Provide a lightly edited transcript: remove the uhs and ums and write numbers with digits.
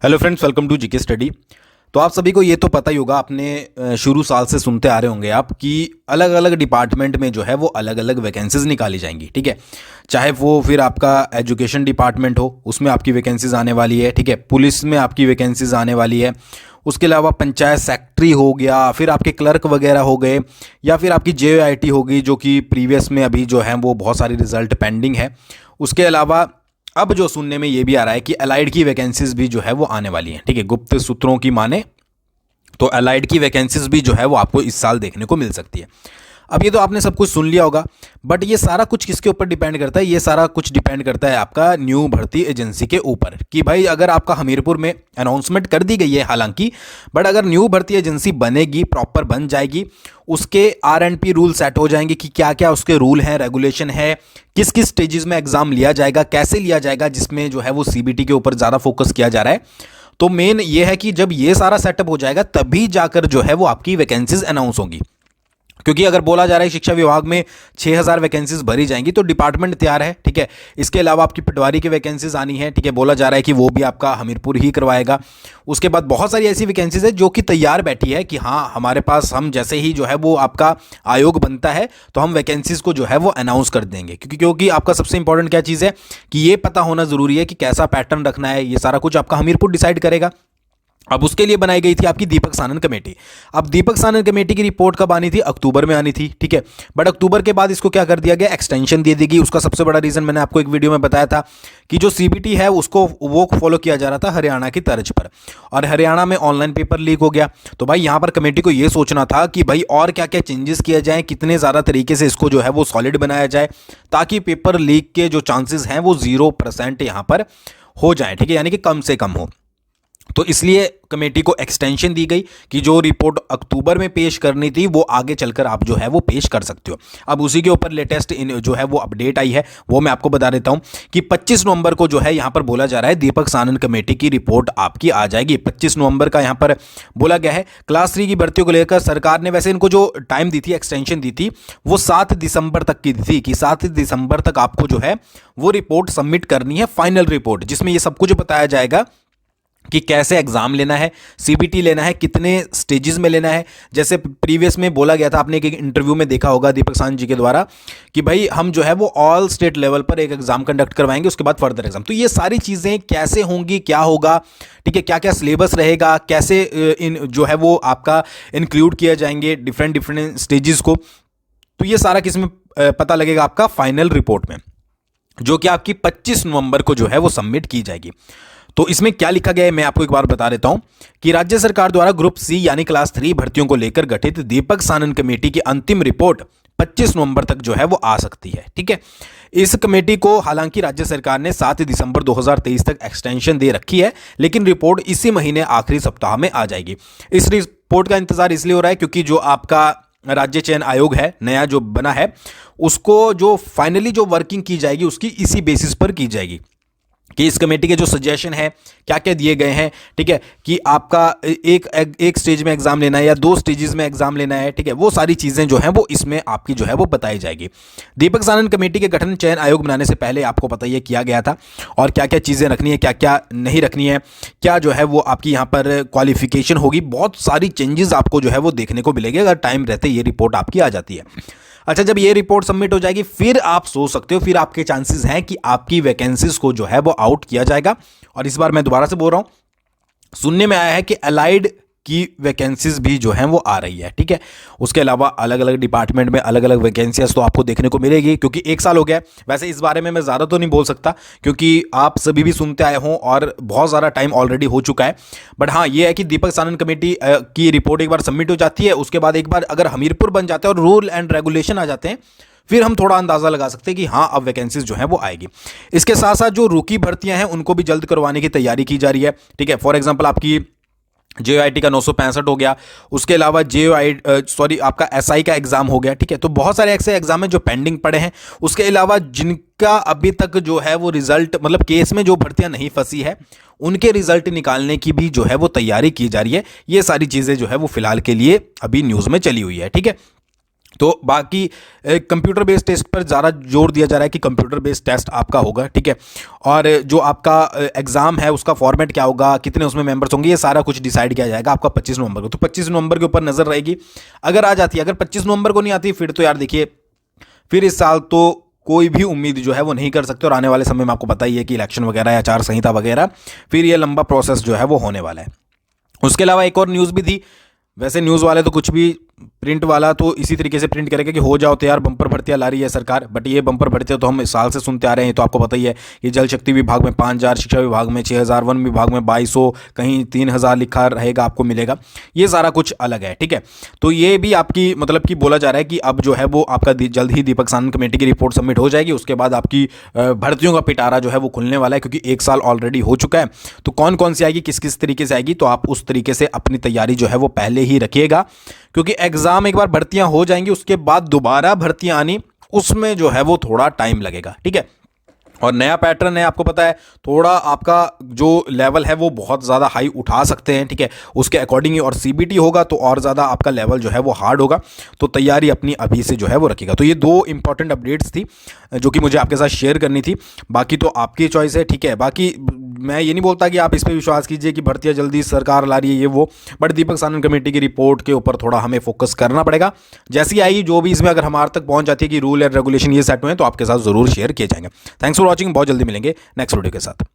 Hello friends, welcome to GK study. तो आप सभी को ये तो पता ही होगा, आपने शुरू साल से सुनते आ रहे होंगे आप कि अलग अलग डिपार्टमेंट में जो है वो अलग अलग वैकेंसीज निकाली जाएंगी। ठीक है, चाहे वो फिर आपका एजुकेशन डिपार्टमेंट हो, उसमें आपकी वैकेंसीज आने वाली है। ठीक है, पुलिस में आपकी वैकेंसीज आने वाली है। उसके अलावा पंचायत सेक्रेटरी हो गया, फिर आपके क्लर्क वगैरह हो गए, या फिर आपकी JIT होगी जो कि प्रीवियस में अभी जो है वो बहुत सारी रिजल्ट पेंडिंग है। उसके अलावा अब जो सुनने में ये भी आ रहा है कि अलाइड की वैकेंसीज भी जो है वो आने वाली हैं। ठीक है, गुप्त सूत्रों की माने तो अलाइड की वैकेंसीज भी जो है वो आपको इस साल देखने को मिल सकती है। अब ये तो आपने सब कुछ सुन लिया होगा, बट ये सारा कुछ किसके ऊपर डिपेंड करता है? ये सारा कुछ डिपेंड करता है आपका न्यू भर्ती एजेंसी के ऊपर कि भाई अगर आपका हमीरपुर में अनाउंसमेंट कर दी गई है हालांकि, बट अगर न्यू भर्ती एजेंसी बनेगी, प्रॉपर बन जाएगी, उसके R&P रूल सेट हो जाएंगे कि क्या क्या उसके रूल हैं, रेगुलेशन है, किस किस स्टेजेस में एग्जाम लिया जाएगा, कैसे लिया जाएगा, जिसमें जो है वो CBT के ऊपर ज़्यादा फोकस किया जा रहा है। तो मेन ये है कि जब ये सारा सेटअप हो जाएगा तभी जाकर जो है वो आपकी वैकेंसीज अनाउंस होंगी। क्योंकि अगर बोला जा रहा है शिक्षा विभाग में 6000 वैकेंसीज भरी जाएंगी तो डिपार्टमेंट तैयार है। ठीक है, इसके अलावा आपकी पटवारी की वैकेंसीज आनी है। ठीक है, बोला जा रहा है कि वो भी आपका हमीरपुर ही करवाएगा। उसके बाद बहुत सारी ऐसी वैकेंसीज है जो कि तैयार बैठी है कि हाँ हमारे पास, हम जैसे ही जो है वो आपका आयोग बनता है तो हम वैकेंसीज को जो है वो अनाउंस कर देंगे। क्योंकि आपका सबसे इंपॉर्टेंट क्या चीज़ है कि ये पता होना जरूरी है कि कैसा पैटर्न रखना है। ये सारा कुछ आपका हमीरपुर डिसाइड करेगा। अब उसके लिए बनाई गई थी आपकी दीपक सानन कमेटी। अब दीपक सानन कमेटी की रिपोर्ट कब आनी थी? अक्टूबर में आनी थी। ठीक है, बट अक्टूबर के बाद इसको क्या कर दिया गया? एक्सटेंशन दे दी गई। उसका सबसे बड़ा रीजन मैंने आपको एक वीडियो में बताया था कि जो CBT है उसको वो फॉलो किया जा रहा था हरियाणा की तर्ज पर, और हरियाणा में ऑनलाइन पेपर लीक हो गया। तो भाई यहाँ पर कमेटी को ये सोचना था कि भाई और क्या क्या चेंजेस किया जाए, कितने ज़्यादा तरीके से इसको जो है वो सॉलिड बनाया जाए ताकि पेपर लीक के जो चांसेस हैं वो 0% यहाँ पर हो जाए। ठीक है, यानी कि कम से कम हो। तो इसलिए कमेटी को एक्सटेंशन दी गई कि जो रिपोर्ट अक्टूबर में पेश करनी थी वो आगे चलकर आप जो है वो पेश कर सकते हो। अब उसी के ऊपर लेटेस्ट जो है वो अपडेट आई है, वो मैं आपको बता देता हूं कि 25 नवंबर को जो है यहां पर बोला जा रहा है दीपक सानन कमेटी की रिपोर्ट आपकी आ जाएगी। 25 नवंबर का यहां पर बोला गया है। क्लास 3 की भर्तियों को लेकर सरकार ने वैसे इनको जो टाइम दी थी, एक्सटेंशन दी थी, वो 7 दिसंबर तक की थी कि 7 दिसंबर तक आपको जो है वो रिपोर्ट सबमिट करनी है, फाइनल रिपोर्ट, जिसमें ये सब कुछ बताया जाएगा कि कैसे एग्जाम लेना है, CBT लेना है, कितने स्टेजेस में लेना है। जैसे प्रीवियस में बोला गया था, आपने एक इंटरव्यू में देखा होगा दीपक सानन जी के द्वारा कि भाई हम जो है वो ऑल स्टेट लेवल पर एक एग्जाम कंडक्ट करवाएंगे, उसके बाद फर्दर एग्जाम। तो ये सारी चीज़ें कैसे होंगी, क्या होगा, ठीक है, क्या क्या सिलेबस रहेगा, कैसे इन जो है वो आपका इंक्लूड किया जाएंगे डिफरेंट स्टेजेस को, तो ये सारा किसमें पता लगेगा? आपका फाइनल रिपोर्ट में, जो कि आपकी 25 नवंबर को जो है वो सबमिट की जाएगी। तो इसमें क्या लिखा गया है मैं आपको एक बार बता देता हूं कि राज्य सरकार द्वारा ग्रुप C यानी क्लास 3 भर्तियों को लेकर गठित दीपक सानन कमेटी की अंतिम रिपोर्ट 25 नवंबर तक जो है वो आ सकती है। ठीक है, इस कमेटी को हालांकि राज्य सरकार ने 7 दिसंबर 2023 तक एक्सटेंशन दे रखी है, लेकिन रिपोर्ट इसी महीने आखिरी सप्ताह में आ जाएगी। इस रिपोर्ट का इंतजार इसलिए हो रहा है क्योंकि जो आपका राज्य चयन आयोग है नया जो बना है, उसको जो फाइनली जो वर्किंग की जाएगी उसकी इसी बेसिस पर की जाएगी कि इस कमेटी के जो सजेशन है क्या क्या दिए गए हैं। ठीक है, कि आपका एक स्टेज में एग्जाम लेना है या 2 स्टेजेस में एग्जाम लेना है। ठीक है, वो सारी चीज़ें जो हैं वो इसमें आपकी जो है वो बताई जाएगी। दीपक सानन कमेटी के गठन चयन आयोग बनाने से पहले आपको पता ही किया गया था, और क्या क्या चीज़ें रखनी है, क्या क्या नहीं रखनी है, क्या जो है वो आपकी यहाँ पर क्वालिफिकेशन होगी, बहुत सारी चेंजेस आपको जो है वो देखने को मिलेगी अगर टाइम रहते ये रिपोर्ट आपकी आ जाती है। अच्छा, जब ये रिपोर्ट सबमिट हो जाएगी फिर आप सोच सकते हो, फिर आपके चांसेस हैं कि आपकी वैकेंसीज को जो है वो आउट किया जाएगा। और इस बार मैं दोबारा से बोल रहा हूं, सुनने में आया है कि अलाइड की वैकेंसीज भी जो हैं वो आ रही है। ठीक है, उसके अलावा अलग अलग डिपार्टमेंट में अलग अलग वैकेंसीज तो आपको देखने को मिलेगी, क्योंकि 1 साल हो गया। वैसे इस बारे में मैं ज़्यादा तो नहीं बोल सकता क्योंकि आप सभी भी सुनते आए हों और बहुत ज़्यादा टाइम ऑलरेडी हो चुका है। बट हाँ, ये है कि दीपक सानन कमेटी की रिपोर्ट एक बार सबमिट हो जाती है, उसके बाद एक बार अगर हमीरपुर बन जाता है और रूल एंड रेगुलेशन आ जाते हैं, फिर हम थोड़ा अंदाजा लगा सकते हैं कि हाँ अब वैकेंसीज जो है वो आएगी। इसके साथ साथ जो रूकी भर्तियां हैं उनको भी जल्द करवाने की तैयारी की जा रही है। ठीक है, फॉर एग्जांपल आपकी JIT का 965 हो गया, उसके अलावा आपका SI का एग्जाम हो गया। ठीक है, तो बहुत सारे ऐसे एग्जाम हैं जो पेंडिंग पड़े हैं। उसके अलावा जिनका अभी तक जो है वो रिजल्ट, मतलब केस में जो भर्तियां नहीं फंसी है, उनके रिजल्ट निकालने की भी जो है वो तैयारी की जा रही है। ये सारी चीज़ें जो है वो फिलहाल के लिए अभी न्यूज़ में चली हुई है। ठीक है, तो बाकी कंप्यूटर बेस्ड टेस्ट पर ज़्यादा जोर दिया जा रहा है कि कंप्यूटर बेस्ड टेस्ट आपका होगा, ठीक है। और जो आपका एग्ज़ाम है उसका फॉर्मेट क्या होगा, कितने उसमें मेंबर्स होंगे, ये सारा कुछ डिसाइड किया जाएगा आपका 25 नवंबर को। तो 25 नवंबर के ऊपर नज़र रहेगी। अगर आ जाती है, अगर 25 नवंबर को नहीं आती फिर तो यार देखिए, फिर इस साल तो कोई भी उम्मीद जो है वो नहीं कर सकते। और आने वाले समय में आपको पता ही है कि इलेक्शन वगैरह या आचार संहिता वगैरह, फिर ये लंबा प्रोसेस जो है वो होने वाला है। उसके अलावा एक और न्यूज़ भी थी। वैसे न्यूज़ वाले तो कुछ भी, प्रिंट वाला तो इसी तरीके से प्रिंट करेगा कि हो जाओ तैयार, बम्पर भर्तियां ला रही है सरकार। बट ये बम्पर भर्तियां तो हम इस साल से सुनते आ रहे हैं, तो आपको पता ही है कि जल शक्ति विभाग में 5,000, शिक्षा विभाग में 6,000, वन विभाग में 2,200, कहीं 3,000 लिखा रहेगा आपको मिलेगा। ये सारा कुछ अलग है, ठीक है। तो ये भी आपकी मतलब कि बोला जा रहा है कि अब जो है वो आपका जल्द ही दीपक सानन कमेटी की रिपोर्ट सबमिट हो जाएगी। उसके बाद आपकी भर्तियों का पिटारा जो है वो खुलने वाला है, क्योंकि एक साल ऑलरेडी हो चुका है। तो कौन कौन सी आएगी, किस किस तरीके से आएगी, तो आप उस तरीके से अपनी तैयारी जो है वो पहले ही रखिएगा। क्योंकि एग्जाम एक बार भर्तियां हो जाएंगी, उसके बाद दोबारा भर्तियां आनी, उसमें जो है वो थोड़ा टाइम लगेगा, ठीक है। और नया पैटर्न है, आपको पता है, थोड़ा आपका जो लेवल है वो बहुत ज़्यादा हाई उठा सकते हैं, ठीक है। उसके अकॉर्डिंग ही, और सीबीटी होगा तो और ज़्यादा आपका लेवल जो है वो हार्ड होगा। तो तैयारी अपनी अभी से जो है वो रखिएगा। तो ये दो इंपॉर्टेंट अपडेट्स थी जो कि मुझे आपके साथ शेयर करनी थी। बाकी तो आपकी चॉइस है, ठीक है। बाकी मैं ये नहीं बोलता कि आप इस पर विश्वास कीजिए कि भर्तियां जल्दी सरकार ला रही है ये वो, बट दीपक सानन कमेटी की रिपोर्ट के ऊपर थोड़ा हमें फोकस करना पड़ेगा। जैसी आएगी जो भी इसमें अगर हमारे तक पहुंच जाती है कि रूल एंड रेगुलेशन ये सेट हुए हैं, तो आपके साथ जरूर शेयर किए जाएंगे। Thanks for watching. बहुत जल्दी मिलेंगे नेक्स्ट वीडियो के साथ।